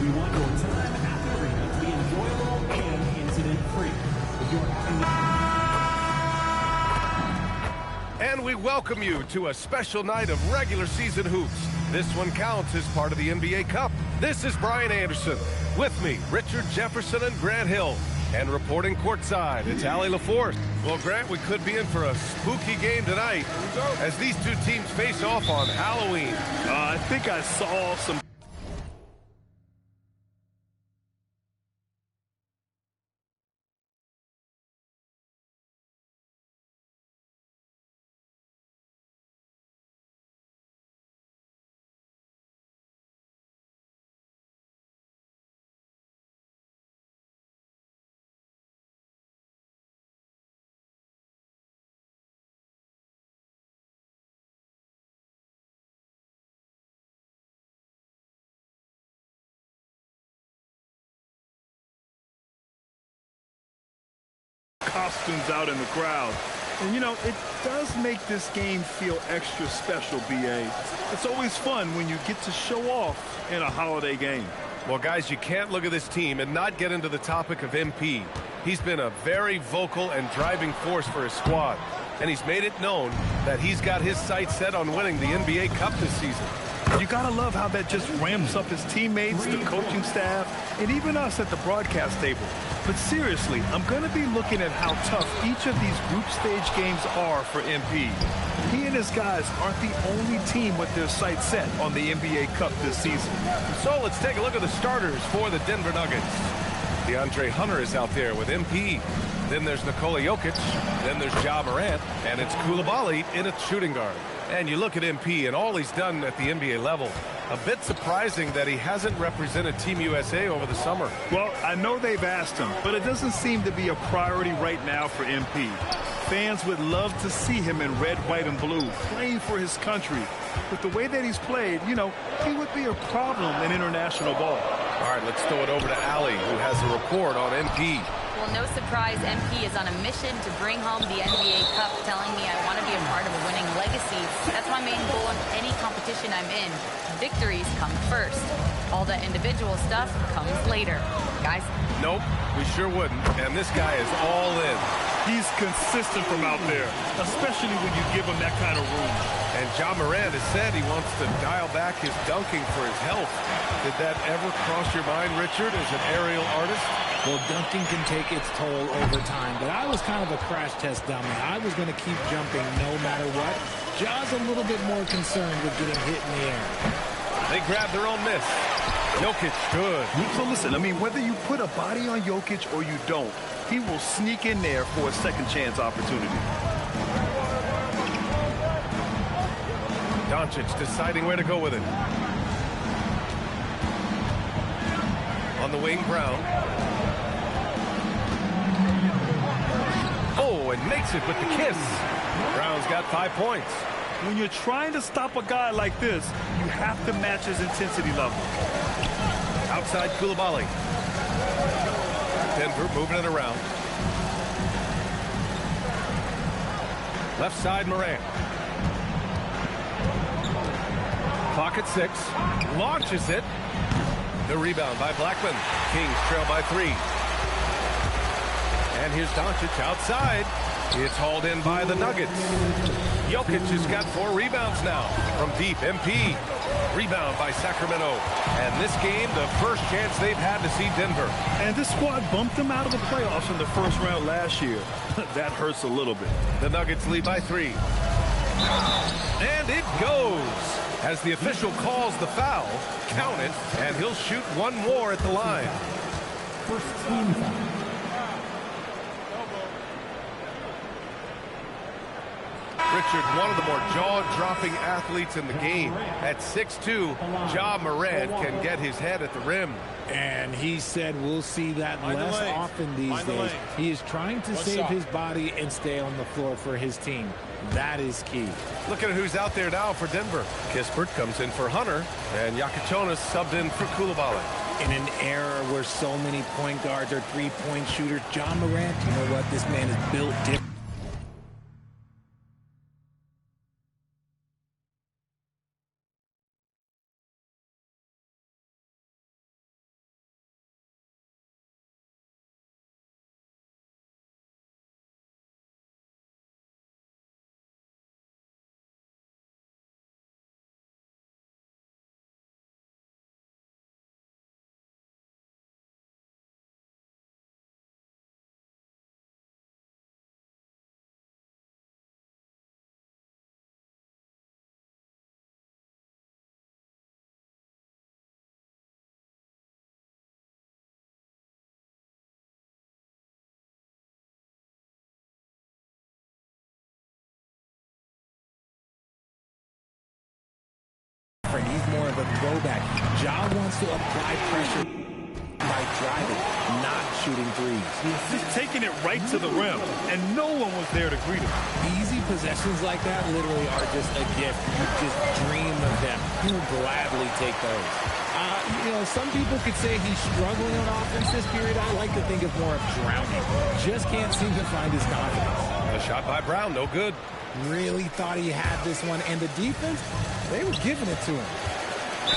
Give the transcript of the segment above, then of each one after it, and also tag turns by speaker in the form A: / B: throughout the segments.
A: We want your time at the arena to be enjoyable and incident-free. If you're having
B: And we welcome you to a special night of regular season hoops. This one counts as part of the NBA Cup. This is Brian Anderson. With me, Richard Jefferson and Grant Hill. And reporting courtside, it's Allie LaForce. Well, Grant, we could be in for a spooky game tonight as these two teams face off on Halloween.
C: I think I saw some... costumes out in the crowd. And, you know, it does make this game feel extra special, B.A. It's always fun when you get to show off in a holiday game.
B: Well, guys, you can't look at this team and not get into the topic of MP. He's been a very vocal and driving force for his squad, and he's made it known that he's got his sights set on winning the NBA Cup this season.
C: You gotta love how that just ramps up his teammates, the coaching staff, and even us at the broadcast table. But seriously, I'm gonna be looking at how tough each of these group stage games are for MP. He and his guys aren't the only team with their sights set on the NBA Cup this season.
B: So let's take a look at the starters for the Denver Nuggets. DeAndre Hunter is out there with MP. Then there's Nikola Jokic. Then there's Ja Morant. And it's Coulibaly in at shooting guard. And you look at MP and all he's done at the NBA level. A bit surprising that he hasn't represented Team USA over the summer.
C: Well, I know they've asked him, but it doesn't seem to be a priority right now for MP. Fans would love to see him in red, white, and blue, playing for his country. With the way that he's played, you know, he would be a problem in international ball.
B: All right, let's throw it over to Allie, who has a report on MP.
D: Well, no surprise, MP is on a mission to bring home the NBA Cup, telling me I want to be a part of a winning legacy. That's my main goal in any competition I'm in. Victories come first. All the individual stuff comes later. Guys?
B: Nope, we sure wouldn't. And this guy is all in.
C: He's consistent from out there, especially when you give him that kind of room.
B: And Ja Morant has said he wants to dial back his dunking for his health. Did that ever cross your mind, Richard, as an aerial artist?
E: Well, dunking can take its toll over time, but I was kind of a crash test dummy. I was going to keep jumping no matter what. Ja's a little bit more concerned with getting hit in the air.
B: They grab their own miss. Jokic, good.
C: So listen, I mean, whether you put a body on Jokic or you don't, he will sneak in there for a second chance opportunity.
B: Doncic deciding where to go with it. On the wing, Brown. Oh, and makes it with the kiss. Brown's got 5 points.
C: When you're trying to stop a guy like this, you have to match his intensity level.
B: Outside Coulibaly. Denver moving it around. Left side Morant. Clock at 6. Launches it. The rebound by Blackman. Kings trail by 3. And here's Doncic outside. It's hauled in by the Nuggets. Jokic has got 4 rebounds now from deep. MP. Rebound by Sacramento. And this game, the first chance they've had to see Denver.
C: And this squad bumped them out of the playoffs in the first round last year. That hurts a little bit.
B: The Nuggets lead by 3. And it goes. As the official calls the foul, count it, and he'll shoot one more at the line.
A: first team foul.
B: Richard, one of the more jaw-dropping athletes in the game. At 6'2", Ja Morant can get his head at the rim.
E: And he said we'll see that less often these days. He is trying to save his body and stay on the floor for his team. That is key.
B: Look at who's out there now for Denver. Kispert comes in for Hunter, and Yakitonis subbed in for Coulibaly.
E: In an era where so many point guards are three-point shooters, Ja Morant, you know what? This man is built different. throwback. Ja wants to apply pressure by driving, not shooting threes.
C: Just taking it right to the rim, and no one was there to greet him.
E: Easy possessions like that literally are just a gift. You just dream of them. You will gladly take those. You know, some people could say he's struggling on offense this period. I like to think of more of drowning. Just can't seem to find his confidence.
B: A shot by Brown, no good.
E: Really thought he had this one, and the defense, they were giving it to him.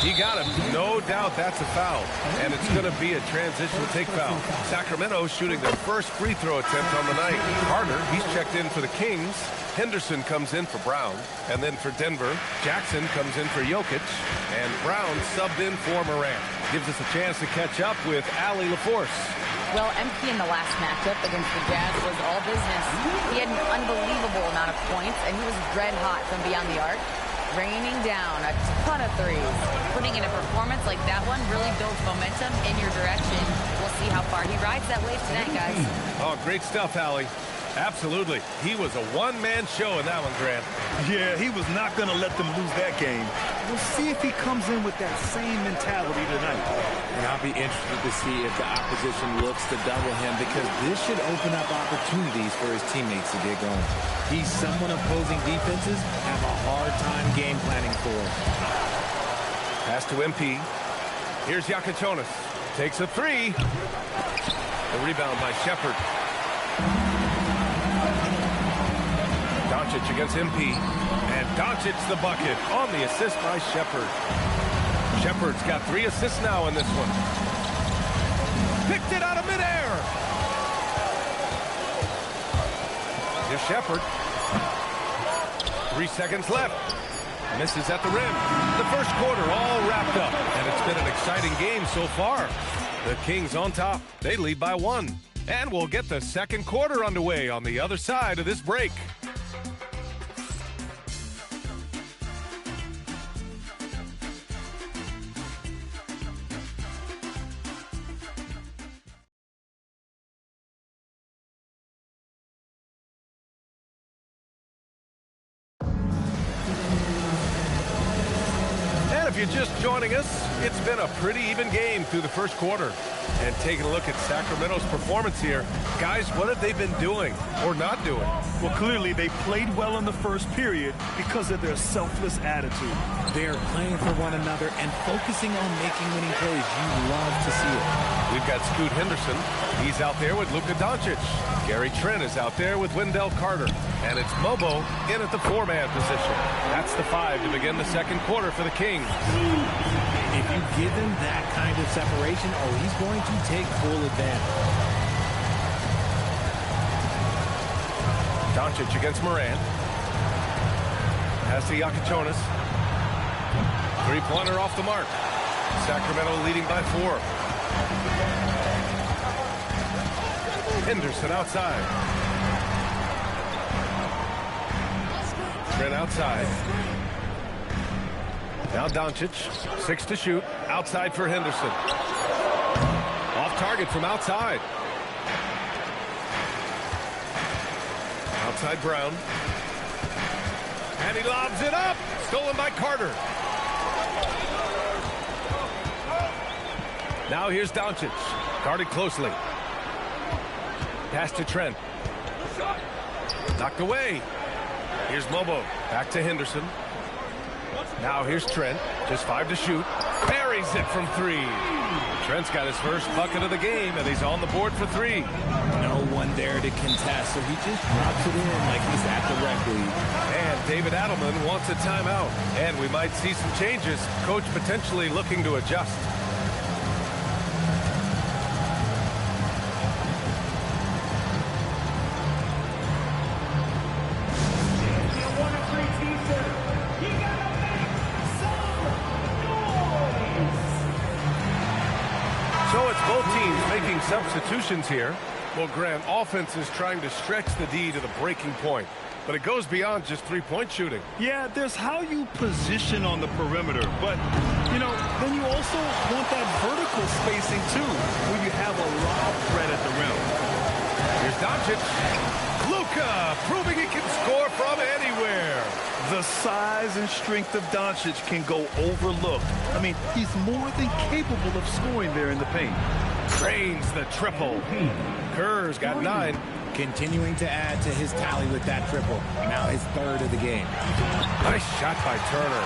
B: He got him. No doubt that's a foul. And it's going to be a transitional take foul. Sacramento shooting their first free throw attempt on the night. Carter, he's checked in for the Kings. Henderson comes in for Brown. And then for Denver, Jackson comes in for Jokic. And Brown subbed in for Morant. Gives us a chance to catch up with Allie LaForce.
D: Well, MP in the last matchup against the Jazz was all business. He had an unbelievable amount of points, and he was red hot from beyond the arc, raining down a ton of threes. Putting in a performance like that one really builds momentum in your direction. We'll see how far he rides that wave tonight, guys.
B: Oh, great stuff, Allie. Absolutely. He was a one-man show in that one, Grant.
C: Yeah, he was not going to let them lose that game. We'll see if he comes in with that same mentality tonight.
E: And I'll be interested to see if the opposition looks to double him, because this should open up opportunities for his teammates to get going. He's someone opposing defenses have a hard time game planning for.
B: Pass to MP. Here's Yakatonis. Takes a three. The rebound by Shepard. Doncic against MP. And Doncic the bucket on the assist by Shepard. Shepard's got 3 assists now in this one. Picked it out of midair. Here's Shepard. 3 seconds left. Misses at the rim. The first quarter all wrapped up. And it's been an exciting game so far. The Kings on top. They lead by 1. And we'll get the second quarter underway on the other side of this break. If you're just joining us, it's been a pretty even game through the first quarter. And taking a look at Sacramento's performance here, guys, what have they been doing or not doing?
C: Well, clearly they played well in the first period because of their selfless attitude.
E: They're playing for one another and focusing on making winning plays. You love to see it.
B: We've got Scoot Henderson. He's out there with Luka Doncic. Gary Trent is out there with Wendell Carter. And it's Mobo in at the 4-man position. That's the 5 to begin the second quarter for the Kings.
E: If you give him that kind of separation, he's going to take full advantage.
B: Doncic against Morant. Pass to Yakatonis. 3-pointer off the mark. Sacramento leading by 4. Henderson outside. Trent outside. Now Doncic, 6 to shoot, outside for Henderson. Off target from outside. Outside Brown. And he lobs it up. Stolen by Carter. Now here's Doncic, guarded closely. Pass to Trent. Knocked away. Here's Mobo, back to Henderson. Now here's Trent, just 5 to shoot. Buries it from 3. Trent's got his first bucket of the game, and he's on the board for 3.
E: No one there to contest, so he just drops it in like he's at the rec league.
B: And David Adelman wants a timeout. And we might see some changes. Coach potentially looking to adjust. So it's both teams making substitutions here. Well, Grant, offense is trying to stretch the D to the breaking point, but it goes beyond just three-point shooting.
C: Yeah, there's how you position on the perimeter, but, you know, then you also want that vertical spacing, too, where you have a lot of threat at the rim.
B: Here's Doncic. Luka proving he can score from anywhere.
C: The size and strength of Doncic can go overlooked. I mean, he's more than capable of scoring there in the paint.
B: Drains the triple. Kerr's got 9.
E: Continuing to add to his tally with that triple. Now his 3rd of the game.
B: Nice shot by Turner.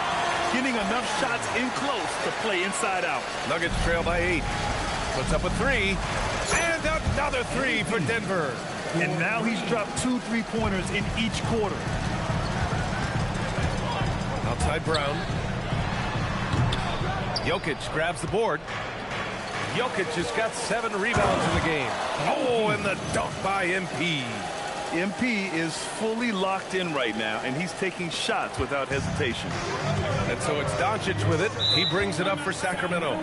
C: Getting enough shots in close to play inside out.
B: Nuggets trail by 8. Puts up a 3. And another 3 for Denver.
C: And now he's dropped 2 3-pointers in each quarter.
B: Outside Brown. Jokic grabs the board. Jokic has got 7 rebounds in the game. Oh, and the dunk by MP.
C: MP is fully locked in right now, and he's taking shots without hesitation.
B: And so it's Doncic with it. He brings it up for Sacramento.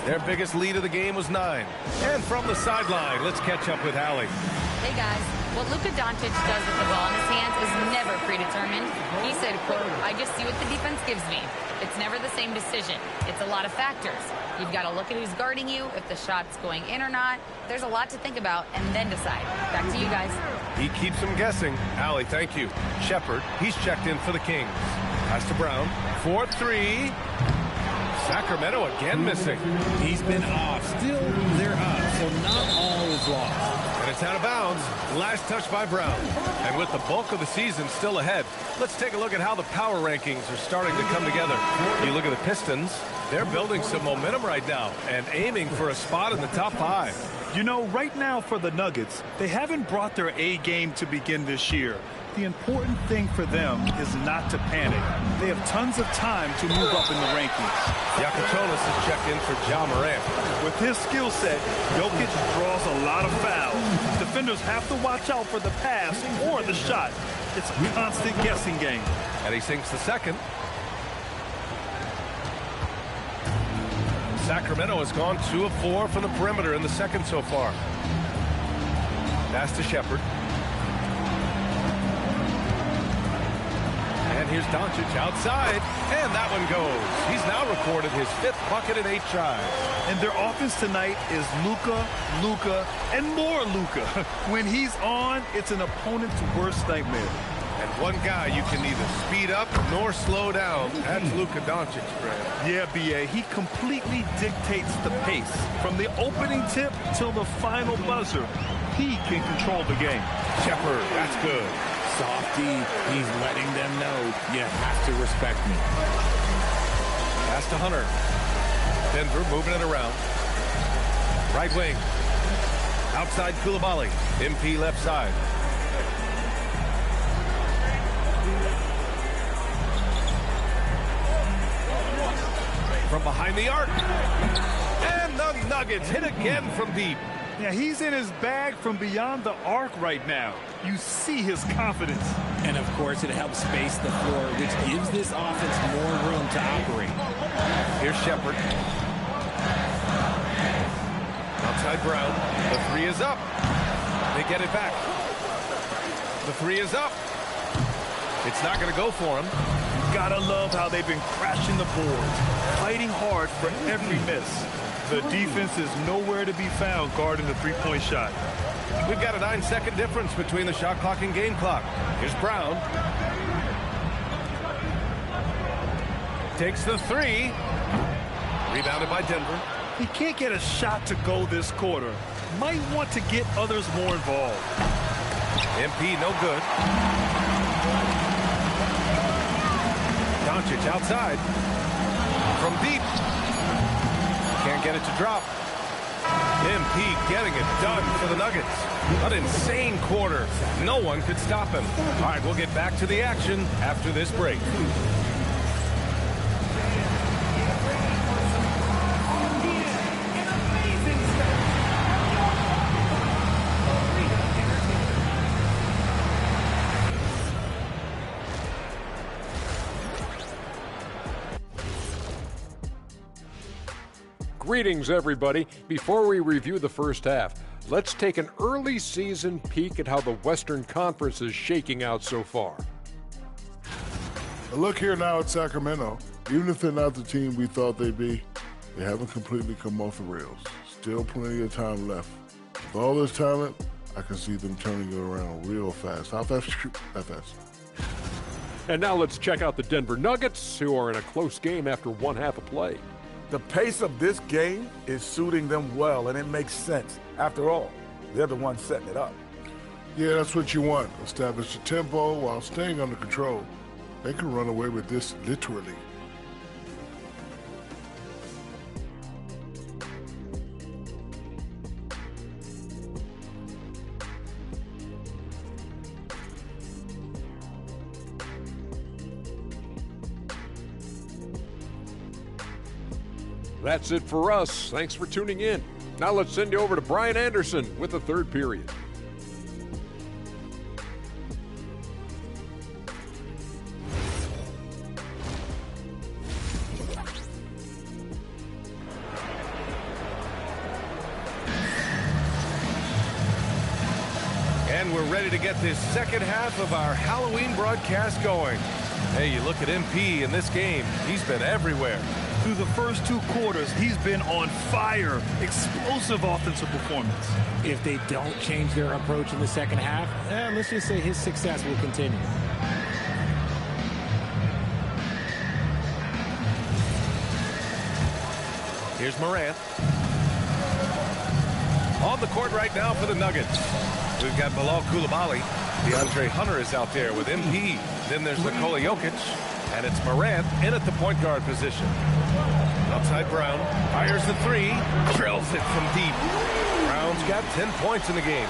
B: Their biggest lead of the game was 9. And from the sideline, let's catch up with Allie.
D: Hey guys, what Luka Doncic does with the ball in his hands is never predetermined. He said, quote, "I just see what the defense gives me. It's never the same decision. It's a lot of factors. You've got to look at who's guarding you, if the shot's going in or not. There's a lot to think about, and then decide." Back to you guys.
B: He keeps them guessing. Allie, thank you. Shepard, he's checked in for the Kings. Pass to Brown. 4-3. Sacramento again missing.
E: He's been off. Still, they're up, so not all is lost.
B: And it's out of bounds. Last touch by Brown. And with the bulk of the season still ahead, let's take a look at how the power rankings are starting to come together. You look at the Pistons, they're building some momentum right now and aiming for a spot in the top 5.
C: You know, right now for the Nuggets, they haven't brought their A game to begin this year. The important thing for them is not to panic. They have tons of time to move up in the rankings.
B: Yakutonis is checked in for Ja Morant.
C: With his skill set, Jokic draws a lot of fouls. Defenders have to watch out for the pass or the shot. It's a constant guessing game.
B: And he sinks the second. Sacramento has gone 2 of 4 from the perimeter in the second so far. Pass to Shepard. And here's Doncic outside, and that one goes. He's now recorded his 5th bucket in 8 tries.
C: And their offense tonight is Luka, and more Luka. When he's on, it's an opponent's worst nightmare.
B: And one guy you can neither speed up nor slow down. That's Luka Doncic, Grant.
C: Yeah, B.A., he completely dictates the pace. From the opening tip till the final buzzer, he can control the game.
B: Shepard, that's good.
E: Softy, he's letting them know you have to respect me.
B: Pass to Hunter. Denver moving it around. Right wing. Outside Koulibaly. MP left side. From behind the arc. And the Nuggets hit again from deep.
C: Yeah, he's in his bag from beyond the arc right now. You see his confidence.
E: And, of course, it helps space the floor, which gives this offense more room to operate.
B: Here's Shepard. Outside Brown. The 3 is up. They get it back. The 3 is up. It's not going to go for him.
C: Gotta love how they've been crashing the boards, fighting hard for every miss. The defense is nowhere to be found guarding the three-point shot.
B: We've got a 9-second difference between the shot clock and game clock. Here's Brown. Takes the 3. Rebounded by Denver.
C: He can't get a shot to go this quarter. Might want to get others more involved.
B: MP no good. Doncic outside. From deep. Can't get it to drop. MP getting it done for the Nuggets. An insane quarter. No one could stop him. All right, we'll get back to the action after this break.
F: Greetings, everybody. Before we review the first half, let's take an early season peek at how the Western Conference is shaking out so far.
G: Look here now at Sacramento. Even if they're not the team we thought they'd be, they haven't completely come off the rails. Still plenty of time left. With all this talent, I can see them turning it around real fast. How fast? That fast.
F: And now let's check out the Denver Nuggets, who are in a close game after one half of play.
H: The pace of this game is suiting them well, and it makes sense. After all, they're the ones setting it up.
G: Yeah, that's what you want. Establish the tempo while staying under control. They can run away with this literally.
F: That's it for us. Thanks for tuning in. Now let's send you over to Brian Anderson with the third period.
B: And we're ready to get this second half of our Halloween broadcast going. Hey, you look at MP in this game, he's been everywhere.
C: Through the first 2 quarters, he's been on fire. Explosive offensive performance.
E: If they don't change their approach in the second half, let's just say his success will continue.
B: Here's Morant. On the court right now for the Nuggets. We've got Bilal Coulibaly. DeAndre Hunter is out there with MP. Then there's Nikola Jokic. And it's Morant in at the point guard position. Outside Brown. Fires the 3. Drills it from deep. Brown's got 10 points in the game.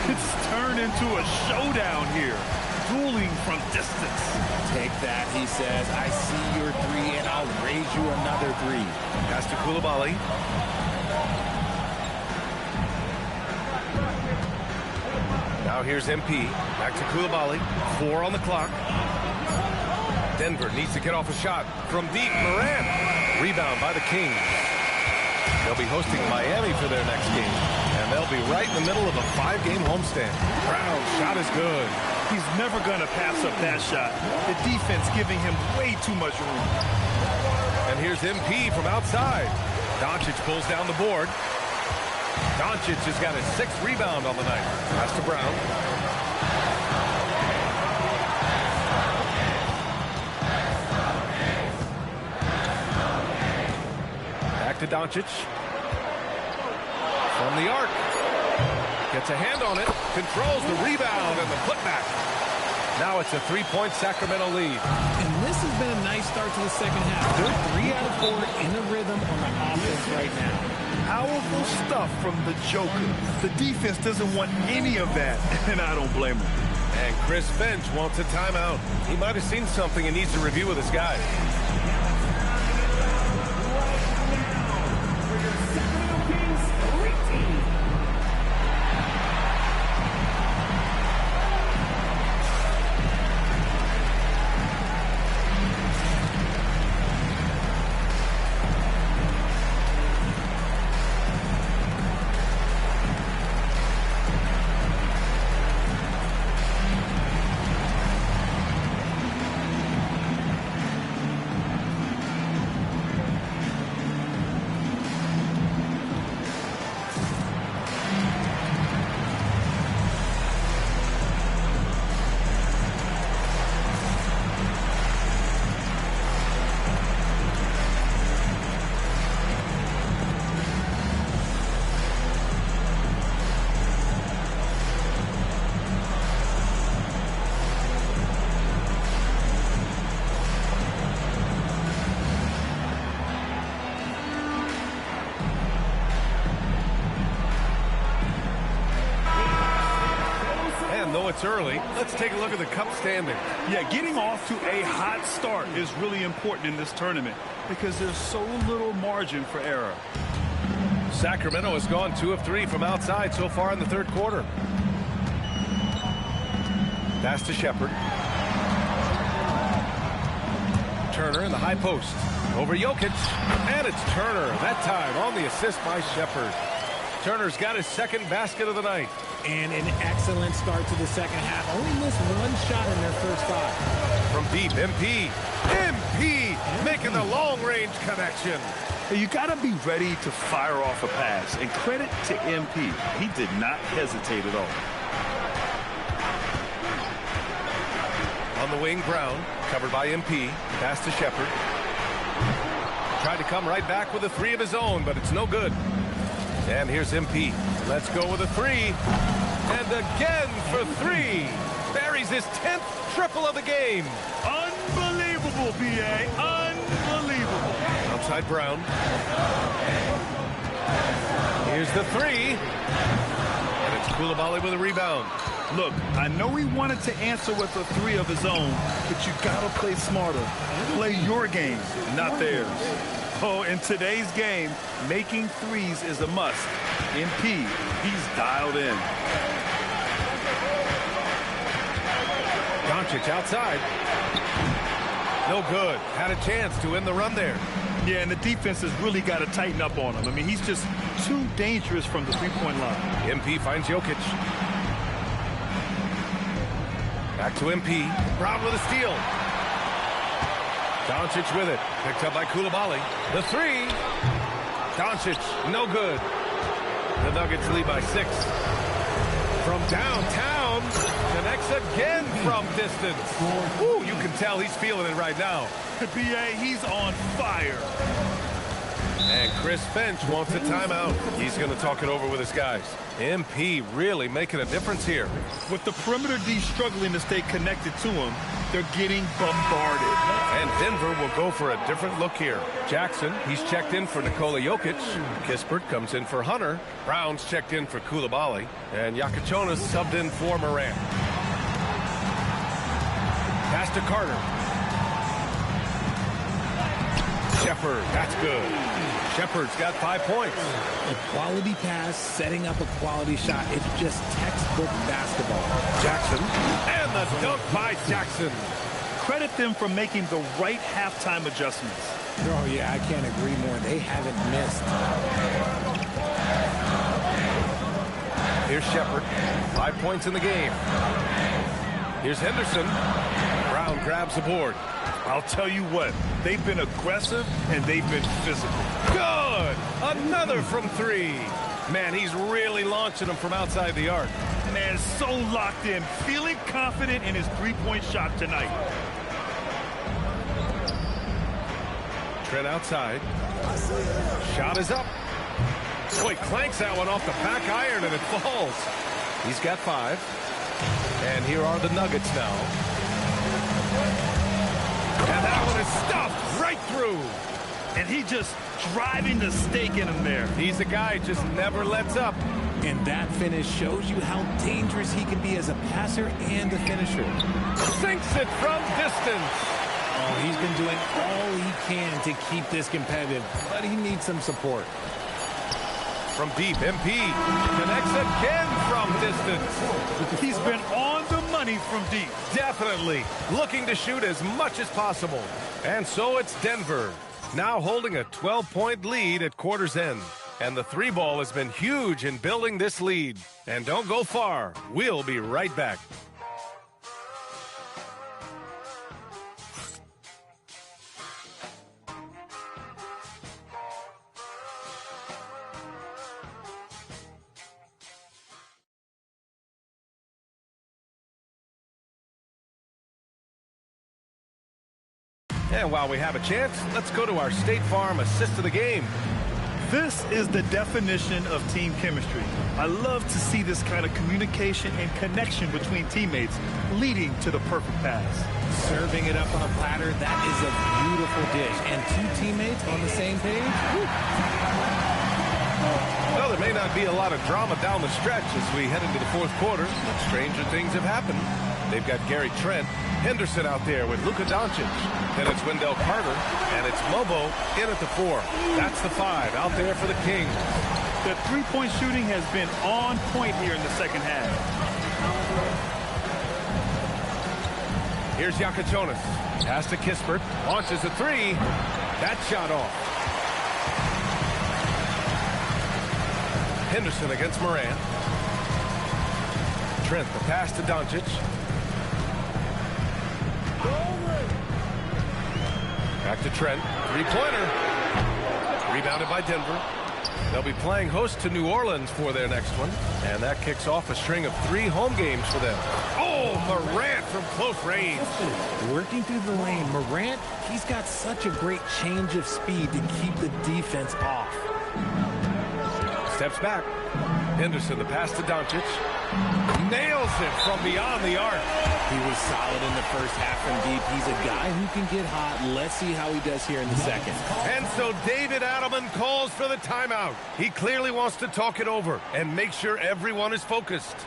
C: It's turned into a showdown here. Dueling from distance.
E: Take that, he says. I see your 3, and I'll raise you another 3.
B: Pass to Coulibaly. Now here's MP. Back to Coulibaly. 4 on the clock. Denver needs to get off a shot from deep. Morant. Rebound by the Kings. They'll be hosting Miami for their next game. And they'll be right in the middle of a 5-game homestand. Brown's shot is good.
C: He's never going to pass up that shot. The defense giving him way too much room.
B: And here's MP from outside. Doncic pulls down the board. Doncic has got his 6th rebound on the night. Pass to Brown. Back to Doncic. From the arc. Gets a hand on it. Controls the rebound and the putback. Now it's a 3-point Sacramento lead.
E: And this has been a nice start to the second half. They're 3 out of 4 in a rhythm on the offense right now.
C: Powerful stuff from the Joker. The defense doesn't want any of that, and I don't blame him.
B: And Chris Finch wants a timeout. He might have seen something and needs to review with his guys. It's early. Let's take a look at the cup standings.
C: Yeah, getting off to a hot start is really important in this tournament because there's so little margin for error.
B: Sacramento has gone 2 of 3 from outside so far in the third quarter. Pass to Shepard. Turner in the high post. Over Jokic. And it's Turner. That time on the assist by Shepard. Turner's got his 2nd basket of the night.
E: And an excellent start to the second half. Only missed 1 shot in their first 5.
B: From deep, MP. MP making the long-range connection.
C: You got to be ready to fire off a pass, and credit to MP. He did not hesitate at all.
B: On the wing, Brown, covered by MP, pass to Shepard. Tried to come right back with a three of his own, but it's no good. And here's MP. Let's go with a three. And again for three. Buries his 10th triple of the game.
C: Unbelievable, B.A. Unbelievable.
B: Outside Brown. Here's the three. And it's Coulibaly with a rebound.
C: Look, I know he wanted to answer with a three of his own, but you got to play smarter. Play your game, not theirs. Oh, in today's game, making threes is a must. MP, he's dialed in.
B: Doncic outside. No good. Had a chance to end the run there.
C: Yeah, and the defense has really got to tighten up on him. I mean, he's just too dangerous from the three-point line.
B: MP finds Jokic. Back to MP. Brown with a steal. Doncic with it. Picked up by Coulibaly. The three. Doncic, no good. The Nuggets lead by 6. From downtown, connects again from distance. Ooh, you can tell he's feeling it right now.
C: B.A., he's on fire.
B: And Chris Finch wants a timeout. He's going to talk it over with his guys. MP really making a difference here.
C: With the perimeter D struggling to stay connected to him, they're getting bombarded.
B: And Denver will go for a different look here. Jackson, he's checked in for Nikola Jokic. Kispert comes in for Hunter. Brown's checked in for Coulibaly. And Yakachonis subbed in for Morant. Pass to Carter. Shepard, that's good. Shepard's got 5 points.
E: A quality pass, setting up a quality shot. It's just textbook basketball.
B: Jackson, and the dunk by Jackson.
C: Credit them for making the right halftime adjustments.
E: Oh, yeah, I can't agree more. They haven't missed.
B: Here's Shepard. 5 points in the game. Here's Henderson. Brown grabs the board.
C: I'll tell you what, they've been aggressive and they've been physical.
B: Good! Another from 3. Man, he's really launching them from outside the arc.
C: Man, so locked in, feeling confident in his three-point shot tonight.
B: Trent outside. Shot is up. Boy, clanks that one off the back iron and it falls. He's got 5. And here are the Nuggets now. And that one is stuffed right through.
C: And he just driving the stake in him there.
B: He's a guy just never lets up.
E: And that finish shows you how dangerous he can be as a passer and a finisher.
B: Sinks it from distance.
E: Oh, he's been doing all he can to keep this competitive, but he needs some support.
B: From deep, MP connects again from distance.
C: He's been on the money from deep.
B: Definitely looking to shoot as much as possible. And so it's Denver, now holding a 12-point lead at quarter's end. And the 3-ball has been huge in building this lead. And don't go far. We'll be right back. And while we have a chance, let's go to our State Farm assist of the game.
C: This is the definition of team chemistry. I love to see this kind of communication and connection between teammates leading to the perfect pass.
E: Serving it up on a platter, that is a beautiful dish. And 2 teammates on the same page? Woo.
B: Well, there may not be a lot of drama down the stretch as we head into the 4th quarter, but stranger things have happened. They've got Gary Trent, Henderson out there with Luka Doncic. Then it's Wendell Carter, and it's Mobo in at the 4. That's the 5 out there for the Kings.
C: The three-point shooting has been on point here in the second half.
B: Here's Yakachonis. Pass to Kispert. Launches a 3. That shot off. Henderson against Morant. Trent, the pass to Doncic. Back to Trent. Three-pointer. Rebounded by Denver. They'll be playing host to New Orleans for their next one. And that kicks off a string of 3 home games for them. Oh, Morant from close range.
E: Working through the lane, Morant, he's got such a great change of speed to keep the defense off.
B: Steps back. Henderson, the pass to Doncic. Nails it from beyond the arc.
E: He was solid in the first half from deep. He's a guy who can get hot. Let's see how he does here in the second.
B: And so David Adelman calls for the timeout. He clearly wants to talk it over and make sure everyone is focused.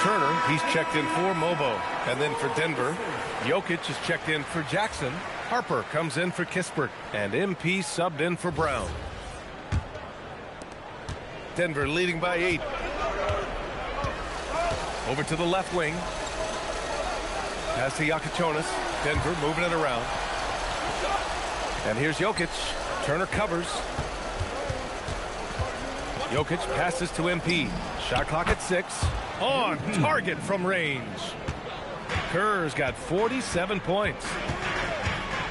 B: Turner, he's checked in for Mobo. And then for Denver, Jokic is checked in for Jackson. Harper comes in for Kispert. And MP subbed in for Brown. Denver leading by 8. Over to the left wing. Pass to Iacochonis. Denver moving it around. And here's Jokic. Turner covers. Jokic passes to MP. Shot clock at 6. On target from range. Kerr's got 47 points.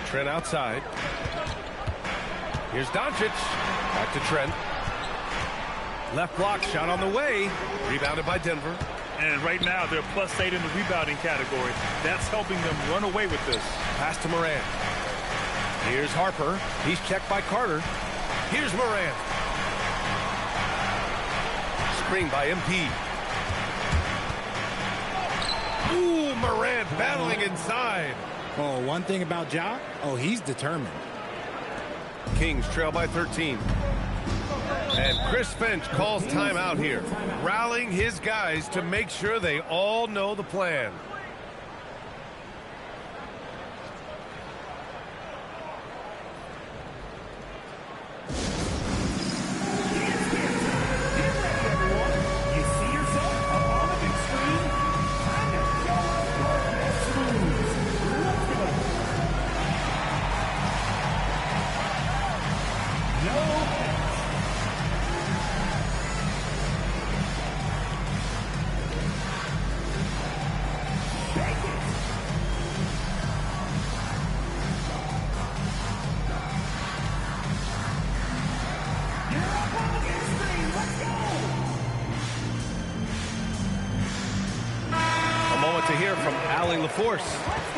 B: Trent outside. Here's Doncic. Back to Trent. Left block shot on the way. Rebounded by Denver.
C: And right now they're +8 in the rebounding category. That's helping them run away with this.
B: Pass to Morant. Here's Harper. He's checked by Carter. Here's Morant. Screen by MP. Ooh, Morant battling inside.
E: Oh, one thing about Ja, he's determined.
B: Kings trail by 13. And Chris Finch calls timeout here, rallying his guys to make sure they all know the plan.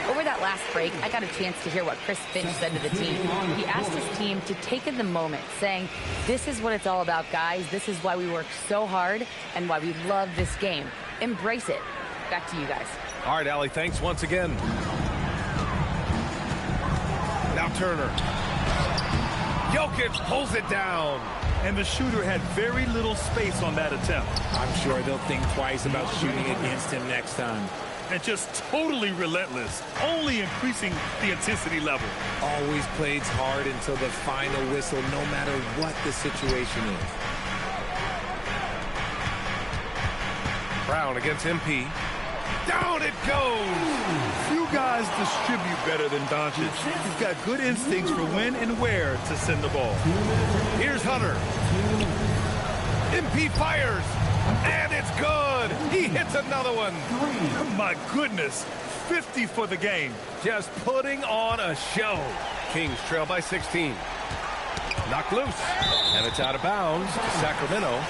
D: Over that last break, I got a chance to hear what Chris Finch said to the team. He asked his team to take in the moment, saying, this is what it's all about, guys. This is why we work so hard and why we love this game. Embrace it. Back to you guys.
B: All right, Allie, thanks once again. Now Turner. Jokic pulls it down.
C: And the shooter had very little space on that attempt.
E: I'm sure they'll think twice about shooting against him next time.
C: And just totally relentless, only increasing the intensity level.
E: Always plays hard until the final whistle, no matter what the situation is.
B: Brown against MP. Down it goes!
C: Few guys distribute better than Doncic. He's got good instincts for when and where to send the ball.
B: Here's Hunter. MP fires. And it's good. He hits another one.
C: My goodness. 50 for the game.
B: Just putting on a show. Kings trail by 16. Knocked loose. And it's out of bounds to Sacramento.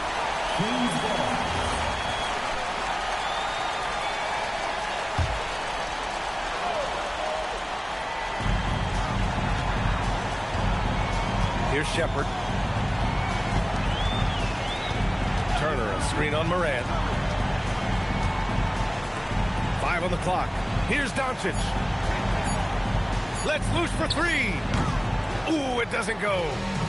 B: Here's Shepard. Turner, a screen on Moran. 5 on the clock. Here's Doncic. Let's loose for 3. Ooh, it doesn't go.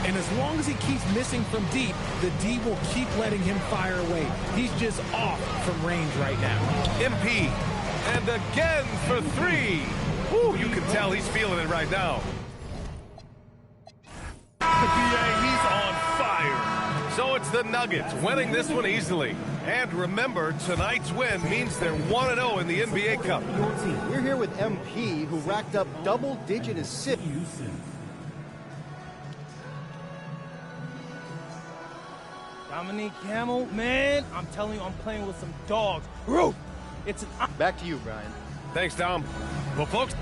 E: And as long as he keeps missing from deep, the D will keep letting him fire away. He's just off from range right now.
B: MP. And again for 3. Ooh, you can tell he's feeling it right now.
C: He's on fire.
B: So it's the Nuggets winning this one easily. And remember, tonight's win means they're 1-0 in the NBA Cup.
I: We're here with MP, who racked up double-digit assists.
J: Dominique Camel, man, I'm telling you, I'm playing with some dogs. Roof! It's an...
I: Back to you, Brian.
B: Thanks, Dom. Well, folks...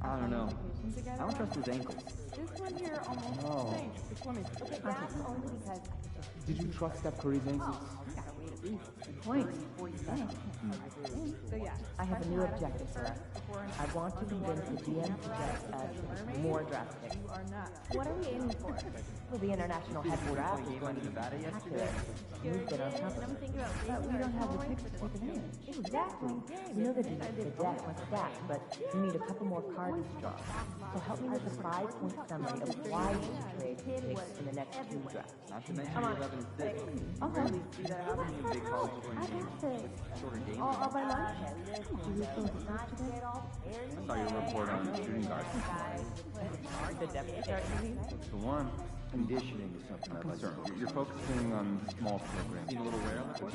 K: I don't know. I don't trust his ankles.
L: This one here almost changed. Which one is it? Okay, that's only because...
K: Did you trust Steph Curry's ankles?
L: Gotta wait at least 2 points before you say. So yeah.
M: I have a new objective for us. I want to convince the GM to get more draft picks.
L: You are not. What are we aiming for?
M: Well, the international heavyweight draft is going to be
K: Nevada yesterday.
M: We've been on top of it. But we don't have the picks to take advantage.
L: Exactly.
M: We know that the deck was stacked, but we need a couple more cards to draw. So help me with a 5-point summary of why you should trade picks in the next 2 drafts.
K: Not to mention 11-6.
M: Okay.
K: See that happening in big college games. Shorter games.
M: All by lunch?
K: I saw your report on shooting guards.
M: The depth chart, you mean?
K: For one, conditioning is something I'm concerned. You're focusing on small programs. Being a little rare on the court?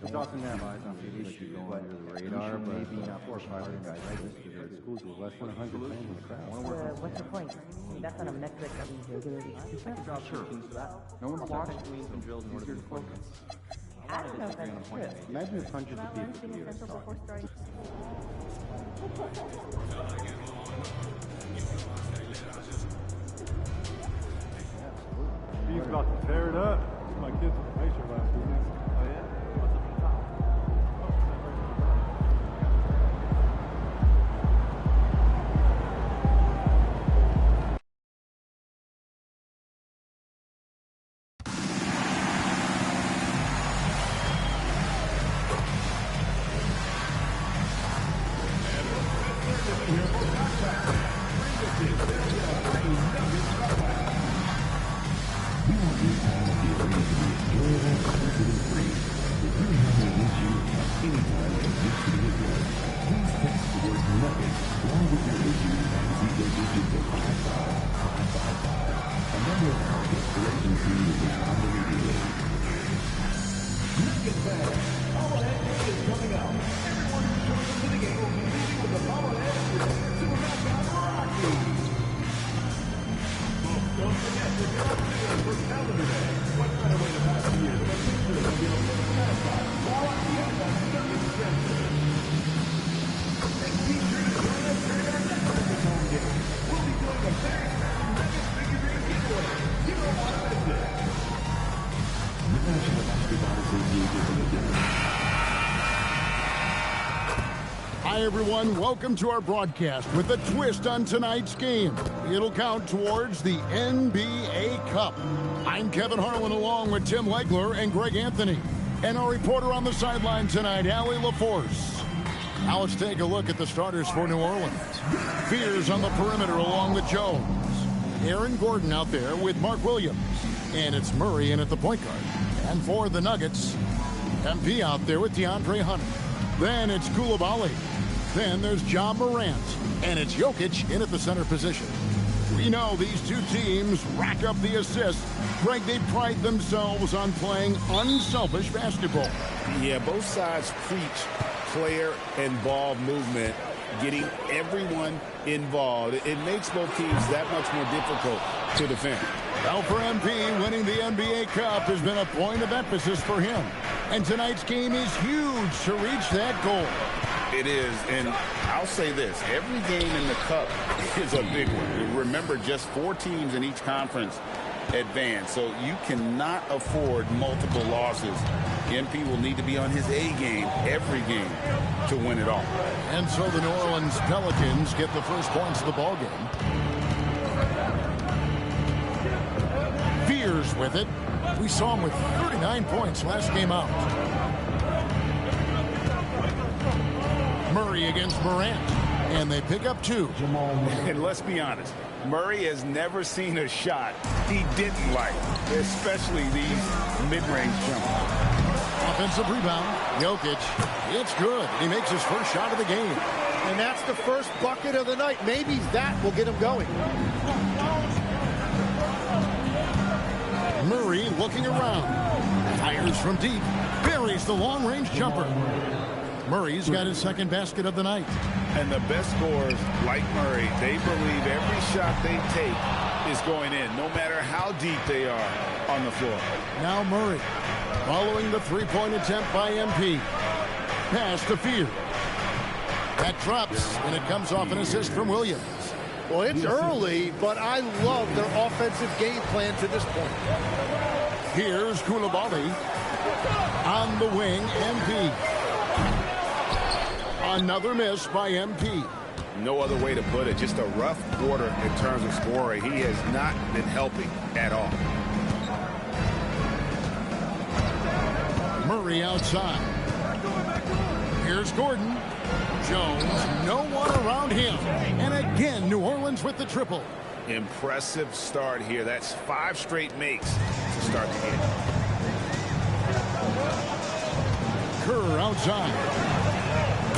K: It's often have eyes on the issue going under the radar, but maybe not 4 or 5 guys registered at schools with less than 100 fans in the crowd.
M: What's the point? I mean, that's not a metric that we regularly use.
K: Sure. No one's watching swings and drills in order to focus.
M: I don't know if that's true.
K: Imagine if hundreds of people could hear us talking.
N: He's about to tear it up. My kids with the picture last week. Oh, yeah? What's up at the top?
O: Hi, everyone. Welcome to our broadcast with a twist on tonight's game. It'll count towards the NBA Cup. I'm Kevin Harlan along with Tim Legler and Greg Anthony. And our reporter on the sideline tonight, Allie LaForce. Now let's take a look at the starters for New Orleans. Fears on the perimeter along with Jones. Aaron Gordon out there with Mark Williams. And it's Murray in at the point guard. And for the Nuggets, MP out there with DeAndre Hunter. Then it's Koulibaly. Then there's John Morant. And it's Jokic in at the center position. We know these two teams rack up the assists. Greg, they pride themselves on playing unselfish basketball.
P: Yeah, both sides preach player and ball movement, getting everyone involved. It makes both teams that much more difficult to defend.
O: Well, for MP, winning the NBA Cup has been a point of emphasis for him. And tonight's game is huge to reach that goal.
P: It is, and I'll say this, every game in the Cup is a big one. Remember, just 4 teams in each conference advance, so you cannot afford multiple losses. MP will need to be on his A game every game to win it all.
O: And so the New Orleans Pelicans get the first points of the ball game. Fears with it. We saw him with 39 points last game out. Murray against Morant, and they pick up 2.
P: And let's be honest, Murray has never seen a shot he didn't like, especially these mid-range jumpers.
O: Offensive rebound, Jokic. It's good. He makes his first shot of the game.
I: And that's the first bucket of the night. Maybe that will get him going.
O: Murray looking around. Fires from deep. Buries the long-range jumper. Murray's got his second basket of the night.
P: And the best scorers, like Murray, they believe every shot they take is going in, no matter how deep they are on the floor.
O: Now Murray, following the three-point attempt by MP. Pass to Fear. That drops, and it comes off an assist from Williams.
I: Well, it's early, but I love their offensive game plan to this point.
O: Here's Koulibaly. On the wing, MP. Another miss by MP.
P: No other way to put it. Just a rough quarter in terms of scoring. He has not been helping at all.
O: Murray outside. Here's Gordon. Jones, no one around him. And again, New Orleans with the triple.
P: Impressive start here. That's 5 straight makes to start the game.
O: Kerr outside.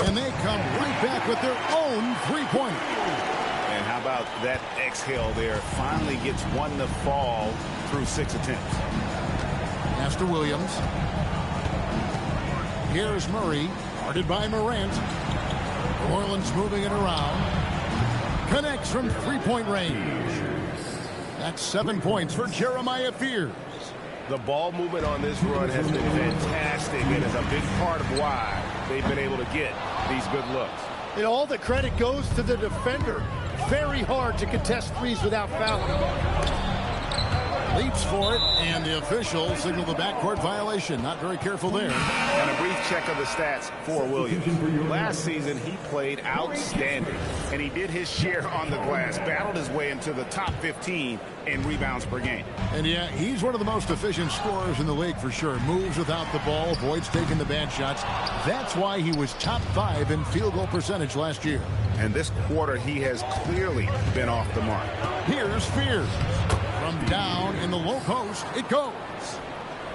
O: And they come right back with their own three-pointer.
P: And how about that exhale there? Finally gets one to fall through 6 attempts.
O: Pass to Williams. Here's Murray, guarded by Morant. New Orleans moving it around. Connects from three-point range. That's 7 points for Jeremiah Fears.
B: The ball movement on this run has been fantastic and is a big part of why they've been able to get these good looks.
I: And all the credit goes to the defender. Very hard to contest threes without fouling.
O: Leaps for it, and the official signaled the backcourt violation. Not very careful there.
P: And a brief check of the stats for Williams. Last season, he played outstanding, and he did his share on the glass, battled his way into the top 15 in rebounds per game.
O: And yeah, he's one of the most efficient scorers in the league for sure. Moves without the ball, avoids taking the bad shots. That's why he was top 5 in field goal percentage last year.
P: And this quarter, he has clearly been off the mark.
O: Here's Fears. From down in the low post, it goes.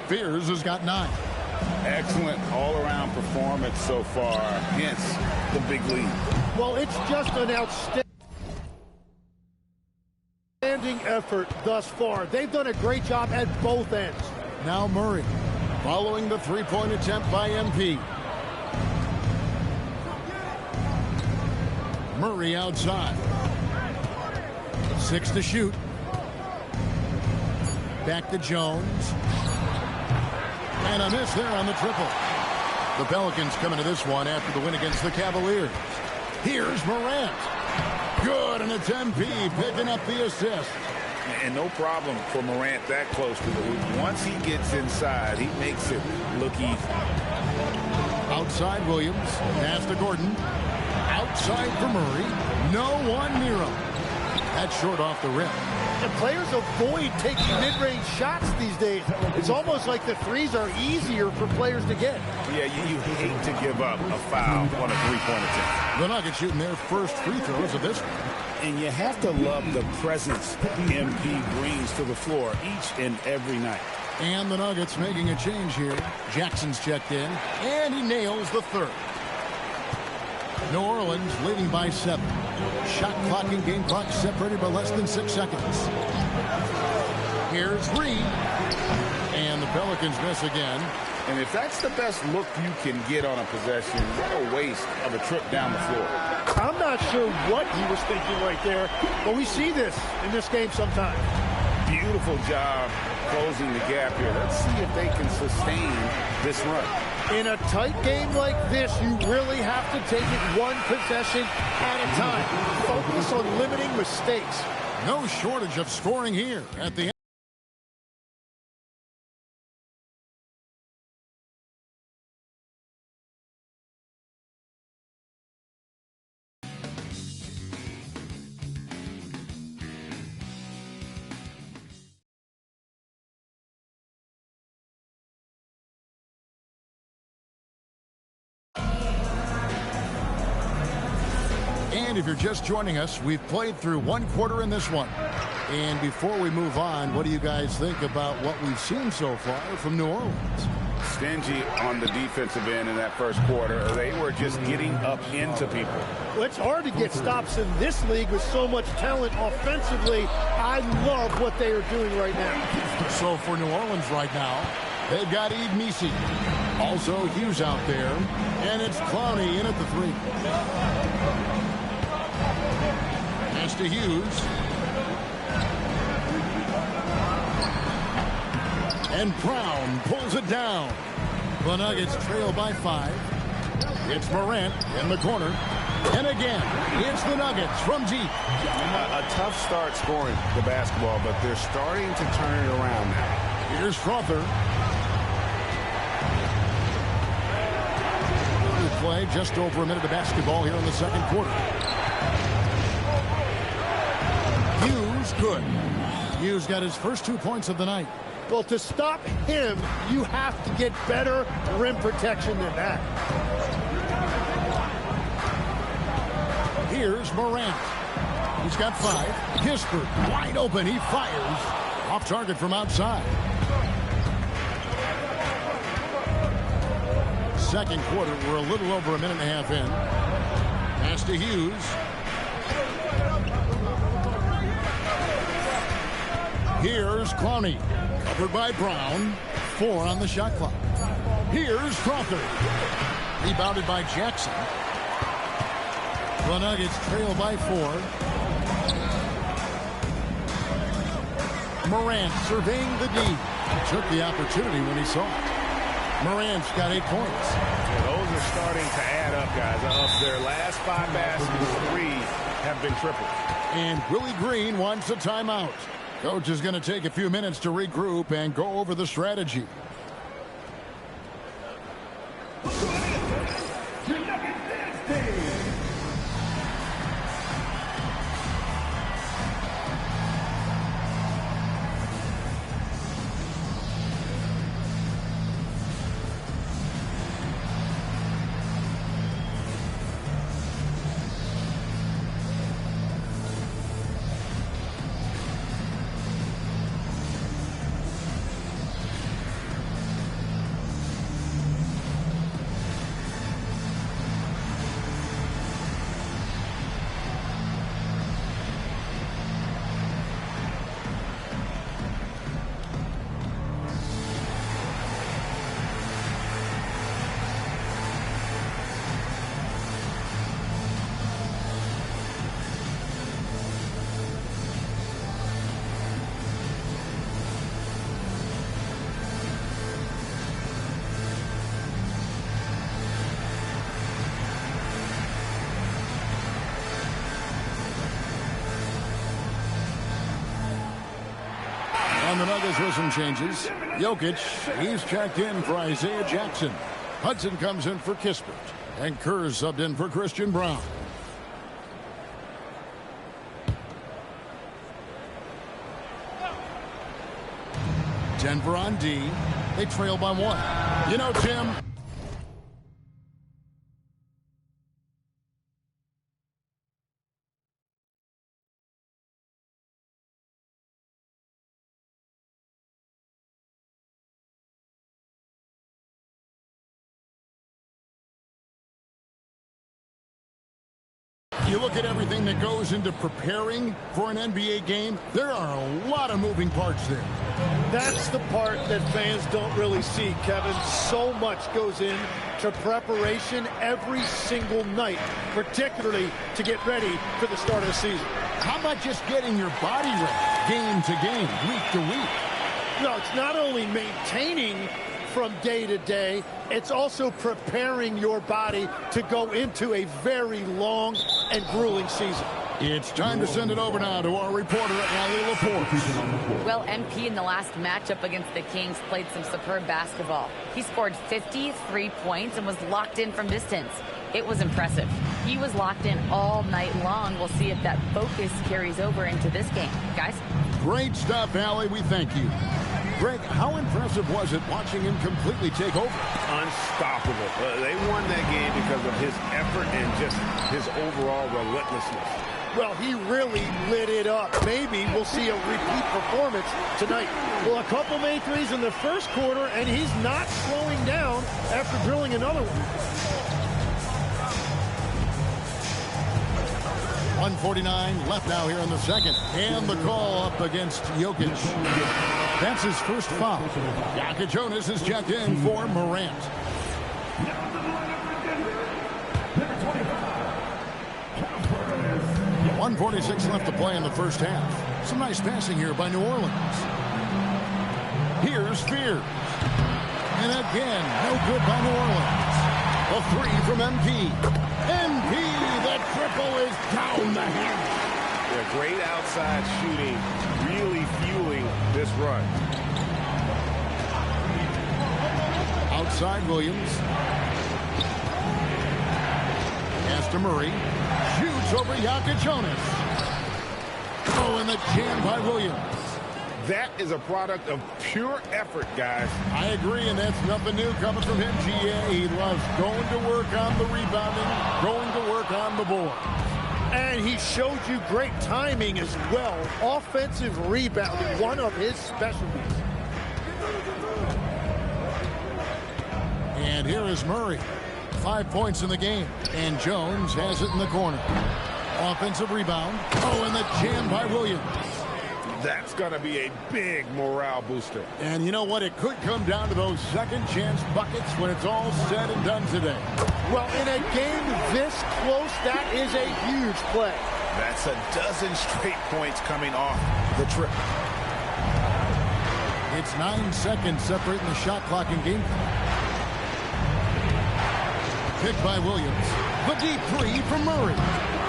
O: Fears has got 9.
P: Excellent all-around performance so far, hence the big lead.
I: Well, it's just an outstanding effort thus far. They've done a great job at both ends.
O: Now Murray, following the three-point attempt by MP. Murray outside. 6 to shoot. Back to Jones. And a miss there on the triple. The Pelicans coming to this one after the win against the Cavaliers. Here's Morant. Good, and it's MP picking up the assist.
P: And no problem for Morant that close to the hoop. Once he gets inside, he makes it look easy.
O: Outside Williams. Pass to Gordon. Outside for Murray. No one near him. That's short off the rim.
I: And players avoid taking mid-range shots these days. It's almost like the threes are easier for players to get.
P: Yeah, you hate to give up a foul on a three-point attempt.
O: The Nuggets shooting their first free throws of this one.
P: And you have to love the presence MP brings to the floor each and every night.
O: And the Nuggets making a change here. Jackson's checked in, and he nails the third. New Orleans leading by 7. Shot clock and game clock separated by less than 6 seconds. Here's Reed. And the Pelicans miss again.
P: And if that's the best look you can get on a possession, what a waste of a trip down the floor.
I: I'm not sure what he was thinking right there, but we see this in this game sometimes.
P: Beautiful job closing the gap here. Let's see if they can sustain this run.
I: In a tight game like this, you really have to take it one possession at a time. Focus on limiting mistakes.
O: No shortage of scoring here at the end. And if you're just joining us, we've played through one quarter in this one. And before we move on, what do you guys think about what we've seen so far from New Orleans?
P: Stingy on the defensive end in that first quarter. They were just getting up into people.
I: Well, it's hard to get stops in this league with so much talent offensively. I love what they are doing right now.
O: So for New Orleans right now, they've got Misi. Also Hughes out there. And it's Clowney in at the 3. Pass to Hughes. And Brown pulls it down. The Nuggets trail by 5. It's Morant in the corner. And again, it's the Nuggets from deep.
P: A tough start scoring the basketball, but they're starting to turn it around now.
O: Here's Crowther. Play just over a minute of basketball here in the second quarter. Hughes, good. Hughes got his first 2 points of the night.
I: Well, to stop him, you have to get better rim protection than that.
O: Here's Morant. He's got 5. Kispert wide open. He fires. Off target from outside. Second quarter, we're a little over a minute and a half in. Pass to Hughes. Here's Clowney. Covered by Brown. 4 on the shot clock. Here's Crowther. Rebounded by Jackson. The Nuggets trail by 4. Morant surveying the D. He took the opportunity when he saw it. Morant's got 8 points.
P: Yeah, those are starting to add up, guys. Of their last 5 baskets, 3 have been tripled.
O: And Willie Green wants a timeout. Coach is going to take a few minutes to regroup and go over the strategy. On the Nuggets with some changes. Jokic, he's checked in for Isaiah Jackson. Hudson comes in for Kispert. And Kerr subbed in for Christian Brown. Denver on D. They trail by 1. You know, Tim, You look at everything that goes into preparing for an NBA game, there are a lot of moving parts there.
I: That's the part that fans don't really see, Kevin. So much goes in to preparation every single night, particularly to get ready for the start of the season.
O: How about just getting your body ready, game to game, week to week?
I: No, it's not only maintaining from day to day, it's also preparing your body to go into a very long and grueling season.
O: It's time to send it over now to our reporter at Riley Laporte.
D: Well, MP in the last matchup against the Kings played some superb basketball. He scored 53 points and was locked in from distance. It was impressive. He was locked in all night long. We'll see if that focus carries over into this game. Guys?
O: Great stuff, Allie. We thank you. Greg, how impressive was it watching him completely take over?
Q: Unstoppable. They won that game because of his effort and just his overall relentlessness.
I: Well, he really lit it up. Maybe we'll see a repeat performance tonight. Well, a couple made threes in the first quarter, and he's not slowing down after drilling another one.
O: 1:49 left now here in the second. And the call up against Jokic. That's his first foul. Jonas is checked in for Morant. 1:46 left to play in the first half. Some nice passing here by New Orleans. Here's Spears. And again, no good by New Orleans. A three from MP. MP, that triple is down the handle.
Q: Yeah, great outside shooting, really fueling this run.
O: Outside Williams. Pass to Murray. Shoots over Jonas. Oh, and the jam by Williams.
Q: That is a product of pure effort, guys.
O: I agree, and that's nothing new coming from him, GA. He loves going to work on the rebounding, going to work on the board.
I: And he showed you great timing as well. Offensive rebounding, one of his specialties.
O: And here is Murray. 5 points in the game. And Jones has it in the corner. Offensive rebound. Oh, and the jam by Williams.
Q: That's going to be a big morale booster.
O: And you know what? It could come down to those second chance buckets when it's all said and done today.
I: Well, in a game this close, that is a huge play.
P: That's a dozen straight points coming off the trip.
O: It's 9 seconds separating the shot clock and game clock. Picked by Williams. The deep three from Murray.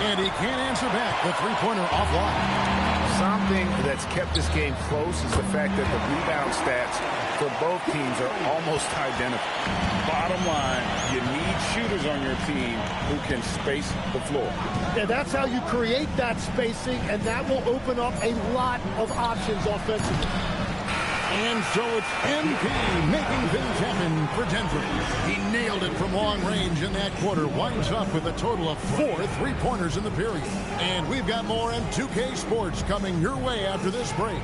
O: And he can't answer back. The three-pointer offline.
Q: Something that's kept this game close is the fact that the rebound stats for both teams are almost identical. Bottom line, you need shooters on your team who can space the floor.
I: Yeah, that's how you create that spacing, and that will open up a lot of options offensively.
O: And so it's MP making things happen for Denver. He nailed it from long range in that quarter. Winds up with a total of 4 three-pointers in the period. And we've got more M2K Sports coming your way after this break.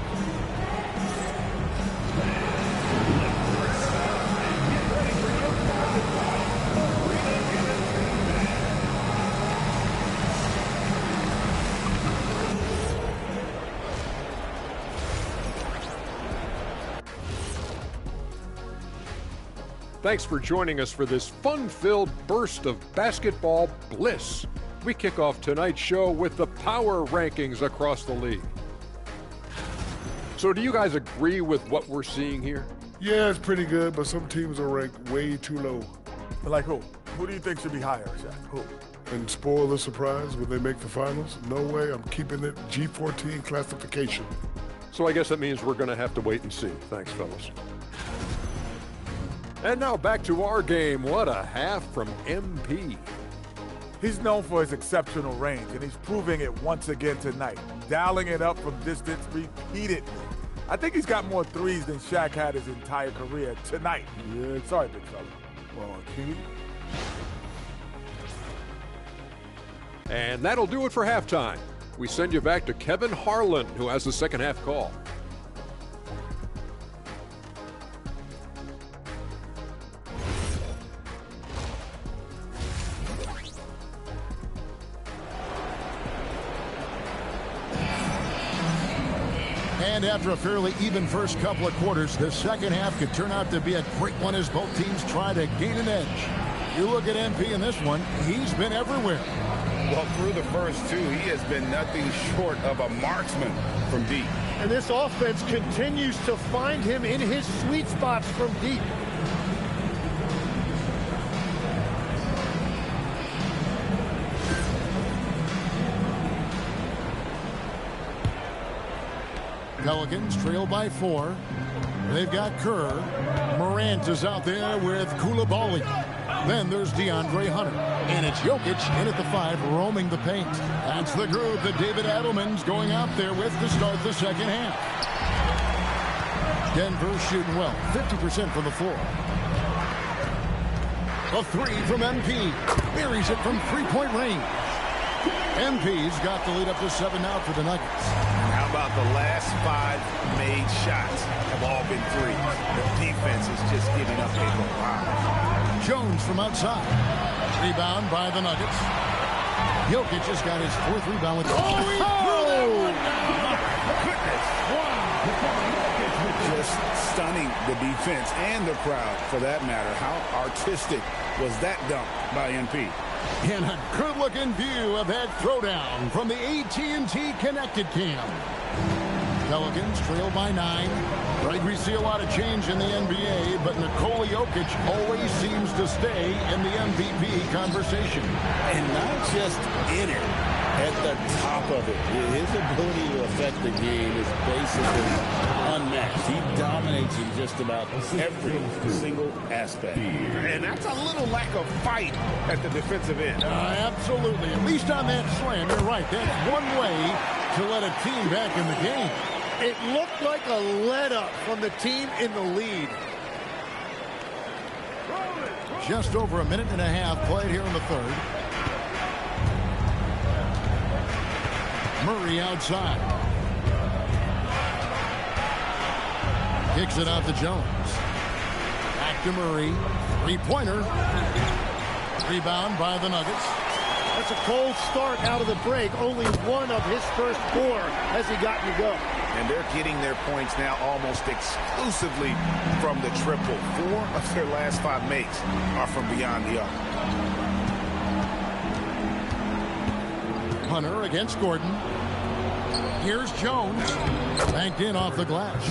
F: Thanks for joining us for this fun-filled burst of basketball bliss. We kick off tonight's show with the power rankings across the league. So do you guys agree with what we're seeing here?
G: Yeah, it's pretty good, but some teams are ranked way too low.
H: Like who? Who do you think should be higher, Jack? Who?
G: And spoil the surprise when they make the finals? No way, I'm keeping it G14 classification.
F: So I guess that means we're going to have to wait and see. Thanks, fellas. And now back to our game. What a half from MP.
H: He's known for his exceptional range, and he's proving it once again tonight. Dialing it up from distance repeatedly. I think he's got more threes than Shaq had his entire career tonight. Yeah. Sorry, big fella.
G: Oh, King.
F: And that'll do it for halftime. We send you back to Kevin Harlan, who has the second half call.
O: And after a fairly even first couple of quarters, the second half could turn out to be a great one as both teams try to gain an edge. You look at MP in this one, he's been everywhere.
Q: Well, through the first two, he has been nothing short of a marksman from deep.
I: And this offense continues to find him in his sweet spots from deep.
O: Pelicans trail by 4. They've got Kerr. Morant is out there with Koulibaly. Then there's DeAndre Hunter. And it's Jokic in at the 5, roaming the paint. That's the group that David Adelman's going out there with to start the second half. Denver shooting well, 50% from the floor. A 3 from MP. Buries it from three-point range. MP's got the lead up to 7 now for the Nuggets.
Q: How about the last 5 made shots have all been threes? The defense is just giving up a lot.
O: Jones from outside. Rebound by the Nuggets. Jokic just got his 4th rebound with
Q: he threw that one down. Goodness. Just stunning the defense and the crowd, for that matter. How artistic was that dunk by MP?
O: And a good-looking view of that throwdown from the AT&T Connected Cam. Pelicans trail by 9. Right, we see a lot of change in the NBA, but Nikola Jokic always seems to stay in the MVP conversation.
P: And not just in it, at the top of it. His ability to affect the game is basically unmatched. He dominates in just about every single aspect.
Q: And that's a little lack of fight at the defensive end.
O: Absolutely. At least on that slam, you're right. That's one way to let a team back in the game.
I: It looked like a let-up from the team in the lead.
O: Just over a minute and a half played here in the third. Murray outside. Kicks it out to Jones. Back to Murray. Three-pointer. Rebound by the Nuggets.
I: That's a cold start out of the break. Only one of his first 4 has he gotten to go.
Q: And they're getting their points now almost exclusively from the triple. 4 of their last 5 makes are from beyond the arc.
O: Hunter against Gordon. Here's Jones. Banked in off the glass.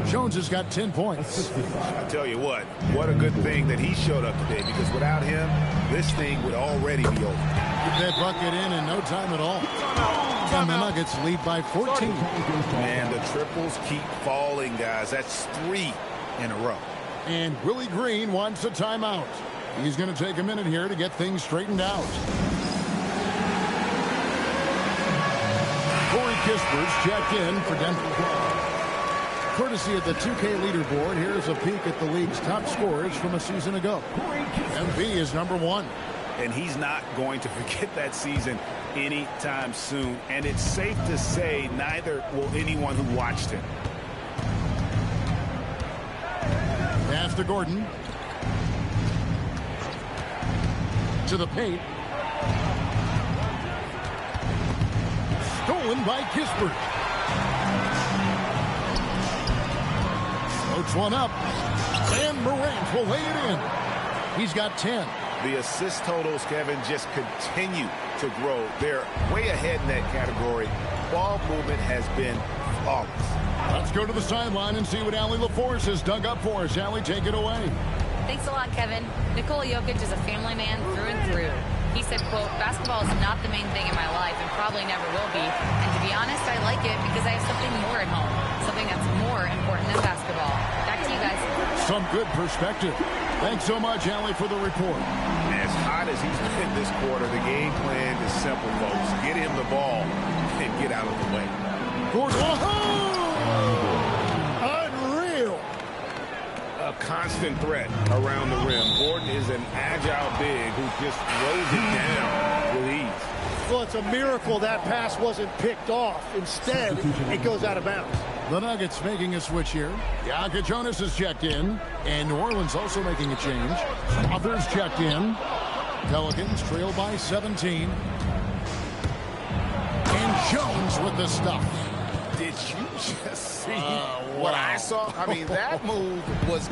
O: Jones has got 10 points.
Q: I tell you what a good thing that he showed up today, because without him, this thing would already be over.
O: Get that bucket in no time at all. And the Nuggets lead by 14.
Q: Man, the triples keep falling, guys. That's 3 in a row.
O: And Willie Green wants a timeout. He's going to take a minute here to get things straightened out. Corey Kisper's checked in for Denver. Courtesy of the 2K leaderboard, here's a peek at the league's top scorers from a season ago. MP is number 1.
Q: And he's not going to forget that season anytime soon. And it's safe to say neither will anyone who watched him.
O: Pass to Gordon. To the paint. Stolen by Kispert. Floats one up. And Morant will lay it in. He's got 10.
Q: The assist totals, Kevin, just continue to grow. They're way ahead in that category. Ball movement has been flawless.
O: Let's go to the sideline and see what Allie LaForce has dug up for us. Allie, take it away.
D: Thanks a lot, Kevin. Nikola Jokic is a family man through and through. He said, quote, "Basketball is not the main thing in my life and probably never will be. And to be honest, I like it because I have something more at home, something that's more important than basketball." Back to you guys.
O: Some good perspective. Thanks so much, Allie, for the report.
Q: As hot as he's been this quarter, the game plan is simple, folks. Get him the ball and get out of the way.
O: Gordon.
I: Unreal.
Q: A constant threat around the rim. Gordon is an agile big who just throws it down with ease.
I: Well, it's a miracle that pass wasn't picked off. Instead, it goes out of bounds.
O: The Nuggets making a switch here. Jokic Jonas is checked in. And New Orleans also making a change. Others checked in. Pelicans trail by 17. And Jones with the stuff.
Q: Did you just see what I saw? I mean, that move was